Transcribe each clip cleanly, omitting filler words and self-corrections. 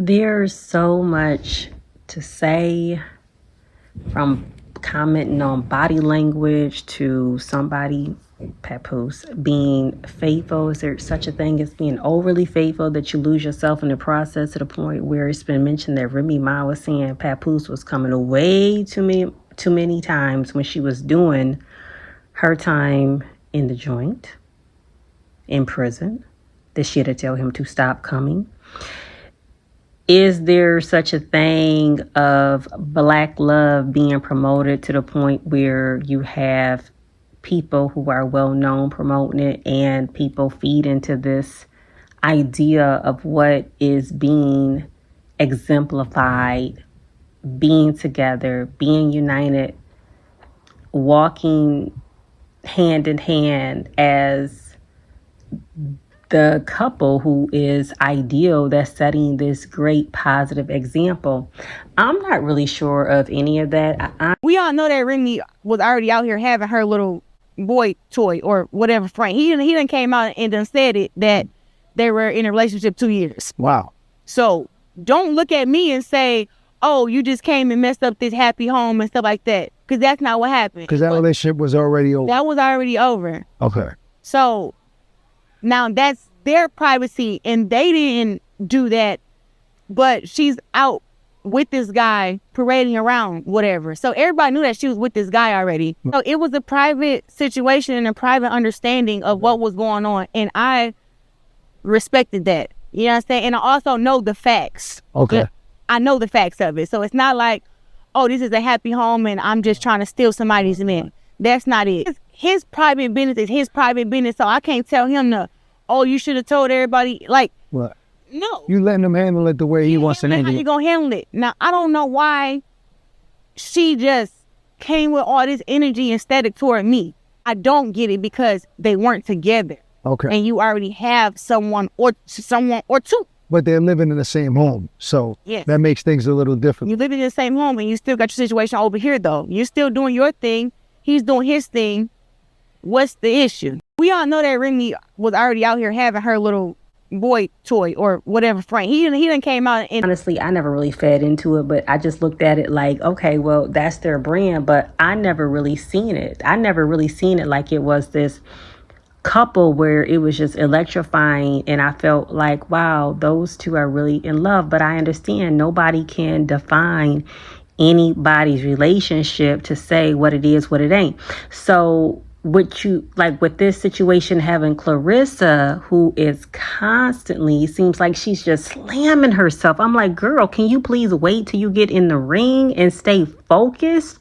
There's so much to say, from commenting on body language to somebody, Papose, being faithful. Is there such a thing as being overly faithful that you lose yourself in the process, to the point where it's been mentioned that Remy Ma was saying Papose was coming away too many times when she was doing her time in the joint, in prison, that she had to tell him to stop coming? Is there such a thing of black love being promoted to the point where you have people who are well known promoting it, and people feed into this idea of what is being exemplified, being together, being united, walking hand in hand as the couple who is ideal, that's setting this great positive example? I'm not really sure of any of that. We all know that Remy was already out here having her little boy toy or whatever friend. He done came out and done said it, that they were in a relationship 2 years. Wow. So don't look at me and say, oh, you just came and messed up this happy home and stuff like that, because that's not what happened. Because that relationship was already over. That was already over. Okay. So now that's their privacy, and they didn't do that, but she's out with this guy parading around, whatever. So everybody knew that she was with this guy already. So it was a private situation and a private understanding of what was going on, and I respected that. You know what I'm saying? And I also know the facts. Okay. I know the facts of it. So it's not like, oh, this is a happy home and I'm just trying to steal somebody's man. That's not it. His private business is his private business, so I can't tell him to, oh, you should have told everybody. Like, what? No. You letting him handle it the way he wants to handle it. How you gonna handle it? Now, I don't know why she just came with all this energy and static toward me. I don't get it, because they weren't together. Okay. And you already have someone or two. But they're living in the same home, so yes, that makes things a little different. You live in the same home, and you still got your situation over here, though. You're still doing your thing. He's doing his thing. What's the issue? We all know that Remy was already out here having her little boy toy or whatever friend. He done came out and... Honestly, I never really fed into it, but I just looked at it like, okay, well, that's their brand, but I never really seen it. I never really seen it like it was this couple where it was just electrifying, and I felt like, wow, those two are really in love. But I understand nobody can define anybody's relationship to say what it is, what it ain't. So what you like with this situation, having Claressa, who is constantly, seems like she's just slamming herself. I'm like, girl, can you please wait till you get in the ring and stay focused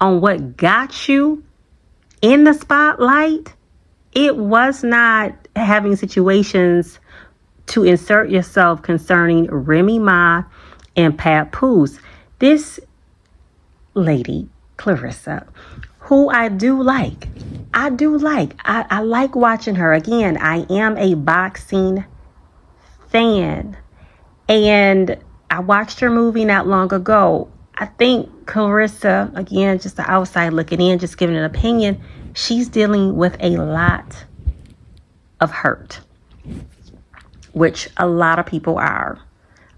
on what got you in the spotlight? It was not having situations to insert yourself concerning Remy Ma and Papose. This lady, Claressa, who I like. I like watching her. Again, I am a boxing fan. And I watched her movie not long ago. I think Claressa, again, just the outside looking in, just giving an opinion, she's dealing with a lot of hurt, which a lot of people are.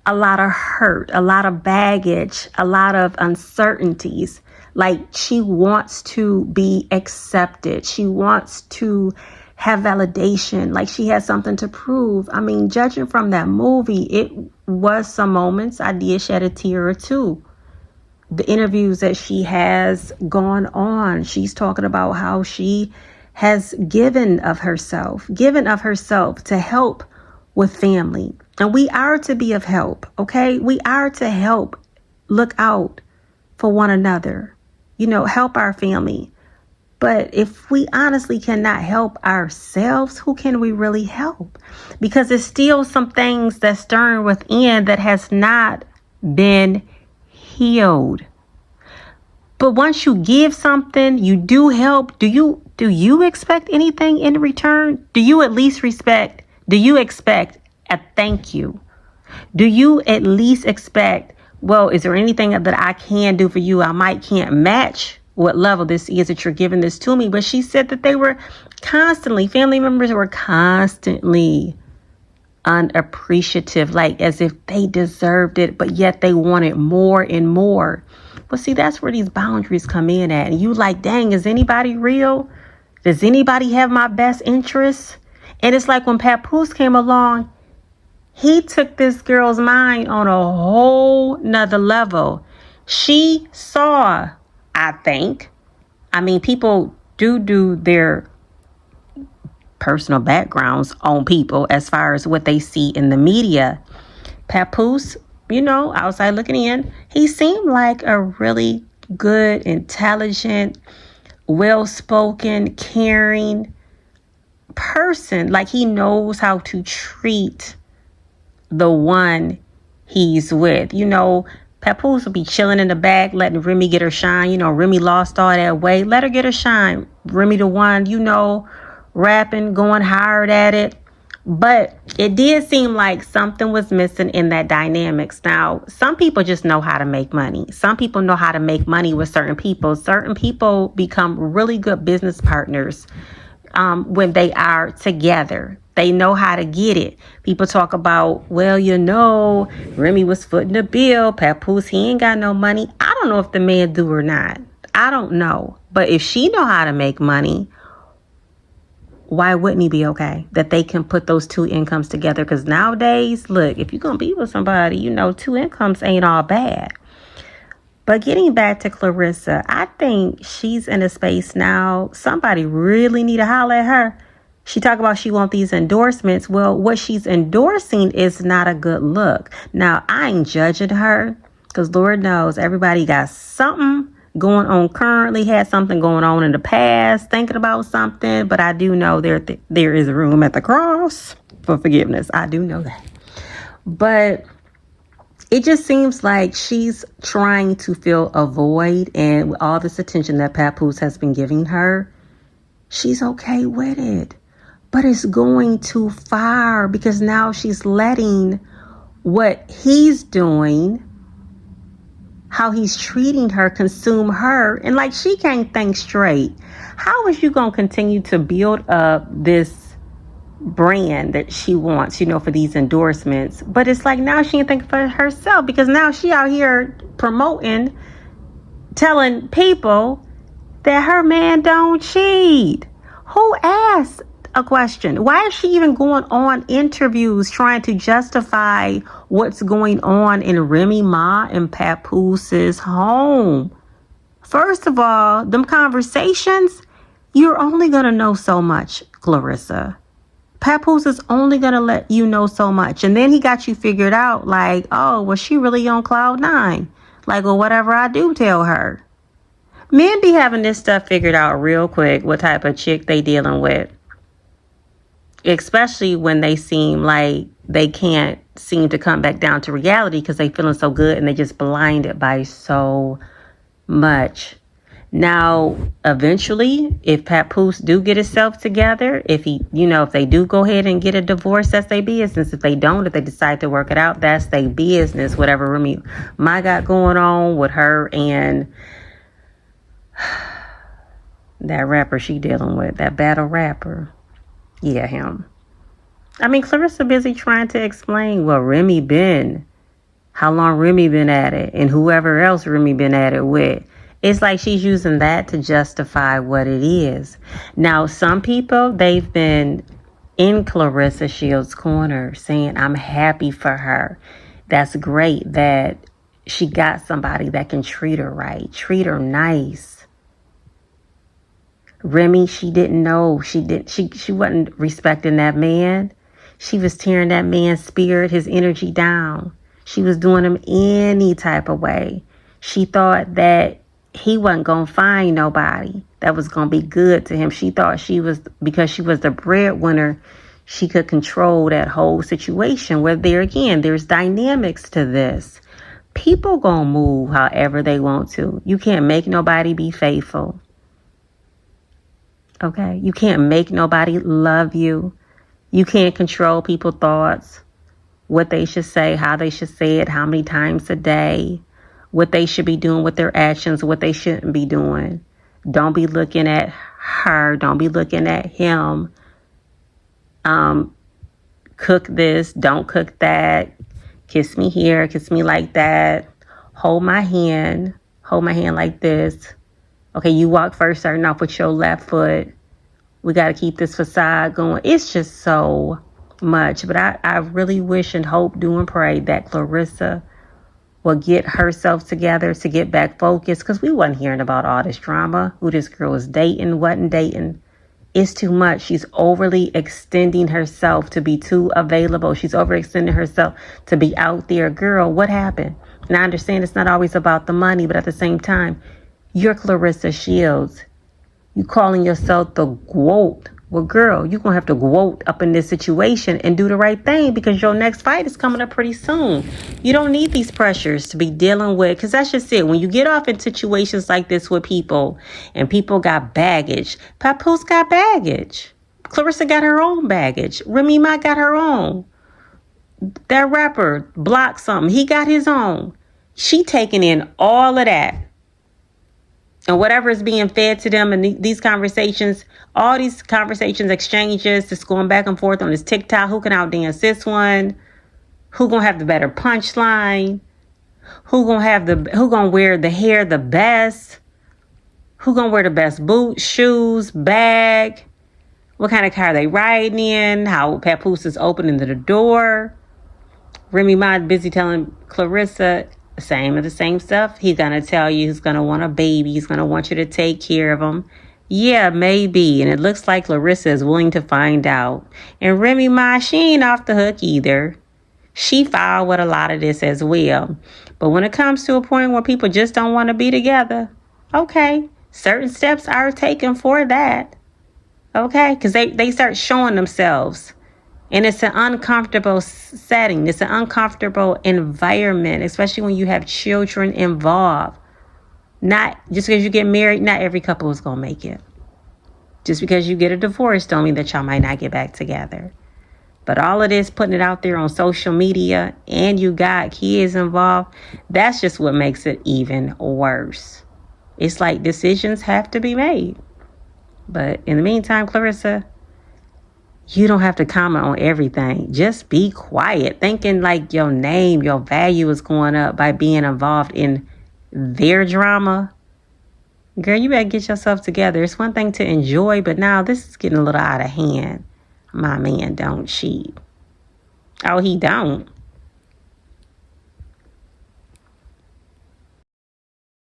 A lot of hurt, a lot of baggage, a lot of uncertainties. Like, she wants to be accepted. She wants to have validation, like she has something to prove. I mean, judging from that movie, it was some moments I did shed a tear or two. The interviews that she has gone on, she's talking about how she has given of herself to help with family. And we are to be of help, okay? We are to help, look out for one another, help our family. But if we honestly cannot help ourselves, who can we really help? Because there's still some things that's stirring within that has not been healed. But once you give something, you do help. Do you expect anything in return? Do you expect a thank you? Do you at least expect, well, is there anything that I can do for you? I can't match what level this is that you're giving this to me. But she said that they were family members were constantly unappreciative, like as if they deserved it, but yet they wanted more and more. But see, that's where these boundaries come in at. And you like, dang, is anybody real? Does anybody have my best interests? And it's like when Papose came along, he took this girl's mind on a whole nother level. She saw, I think, I mean, people do their personal backgrounds on people as far as what they see in the media. Papose, outside looking in, he seemed like a really good, intelligent, well-spoken, caring person. Like he knows how to treat the one he's with. Papose will be chilling in the back, letting Remy get her shine. Remy lost all that weight. Let her get her shine. Remy the one, rapping, going hard at it. But it did seem like something was missing in that dynamics. Now, some people just know how to make money. Some people know how to make money with certain people. Certain people become really good business partners when they are together. They know how to get it. People talk about, well, Remy was footing the bill. Papose, he ain't got no money. I don't know if the man do or not. I don't know. But if she know how to make money, why wouldn't he be okay? That they can put those two incomes together. Because nowadays, look, if you're going to be with somebody, two incomes ain't all bad. But getting back to Claressa, I think she's in a space now. Somebody really need to holler at her. She talk about she want these endorsements. Well, what she's endorsing is not a good look. Now, I ain't judging her because Lord knows everybody got something going on currently, had something going on in the past, thinking about something. But I do know there is room at the cross for forgiveness. I do know that. But it just seems like she's trying to fill a void, and with all this attention that Papose has been giving her, she's okay with it. But it's going too far because now she's letting what he's doing, how he's treating her, consume her. And like she can't think straight. How is you going to continue to build up this brand that she wants, for these endorsements? But it's like now she ain't thinking for herself because now she out here promoting, telling people that her man don't cheat. Who asked a question? Why is she even going on interviews trying to justify what's going on in Remy Ma and Papose's home? First of all, them conversations, you're only going to know so much, Claressa. Papose is only going to let you know so much. And then he got you figured out like, oh, was she really on cloud nine? Like, well, whatever I do, tell her. Men be having this stuff figured out real quick, what type of chick they dealing with. Especially when they seem like they can't seem to come back down to reality because they feeling so good and they just blinded by so much. Now, eventually, if Papose do get himself together, if they do go ahead and get a divorce, that's their business. If they don't, if they decide to work it out, that's their business. Whatever Remy Ma got going on with her and that rapper she dealing with, that battle rapper. Yeah, him. I mean, Claressa busy trying to explain how long Remy been at it, and whoever else Remy been at it with. It's like she's using that to justify what it is. Now, some people, they've been in Claressa Shields' corner saying, I'm happy for her. That's great that she got somebody that can treat her right, treat her nice. Remy, she didn't know. She wasn't respecting that man. She was tearing that man's spirit, his energy down. She was doing him any type of way. She thought that he wasn't going to find nobody that was going to be good to him. She thought because she was the breadwinner, she could control that whole situation. Where there's dynamics to this. People going to move however they want to. You can't make nobody be faithful. Okay? You can't make nobody love you. You can't control people's thoughts, what they should say, how they should say it, how many times a day, what they should be doing with their actions, what they shouldn't be doing. Don't be looking at her. Don't be looking at him Cook this, don't cook that. Kiss me here, kiss me like that. Hold my hand like this. Okay, you walk first, starting off with your left foot. We got to keep this facade going. It's just so much. But I really wish and hope, do and pray that Claressa will get herself together to get back focused. Because we wasn't hearing about all this drama. Who this girl was dating, wasn't dating. It's too much. She's overly extending herself to be too available. She's overextending herself to be out there. Girl, what happened? And I understand it's not always about the money, but at the same time, you're Claressa Shields. You calling yourself the GOAT. Well, girl, you're going to have to GOAT up in this situation and do the right thing, because your next fight is coming up pretty soon. You don't need these pressures to be dealing with, because that's just it. When you get off in situations like this with people, and people got baggage. Papose got baggage. Claressa got her own baggage. Remy Ma got her own. That rapper blocked something. He got his own. She taking in all of that. And whatever is being fed to them in these conversations, all these conversations, exchanges, just going back and forth on this TikTok. Who can outdance this one? Who gonna have the better punchline? Who gonna wear the hair the best? Who gonna wear the best boots, shoes, bag? What kind of car they riding in? How Papose is opening the door? Remy Ma busy telling Claressa the same stuff. He's going to tell you he's going to want a baby. He's going to want you to take care of him. Yeah, maybe. And it looks like Claressa is willing to find out. And Remy Ma, she ain't off the hook either. She filed with a lot of this as well. But when it comes to a point where people just don't want to be together, okay, certain steps are taken for that. Okay, because they start showing themselves. And it's an uncomfortable setting. It's an uncomfortable environment, especially when you have children involved. Not just because you get married, not every couple is going to make it. Just because you get a divorce don't mean that y'all might not get back together. But all of this, putting it out there on social media, and you got kids involved, that's just what makes it even worse. It's like decisions have to be made. But in the meantime, Claressa, you don't have to comment on everything. Just be quiet. Thinking like your name, your value is going up by being involved in their drama. Girl, you better get yourself together. It's one thing to enjoy, but now this is getting a little out of hand. My man don't cheat. Oh, he don't.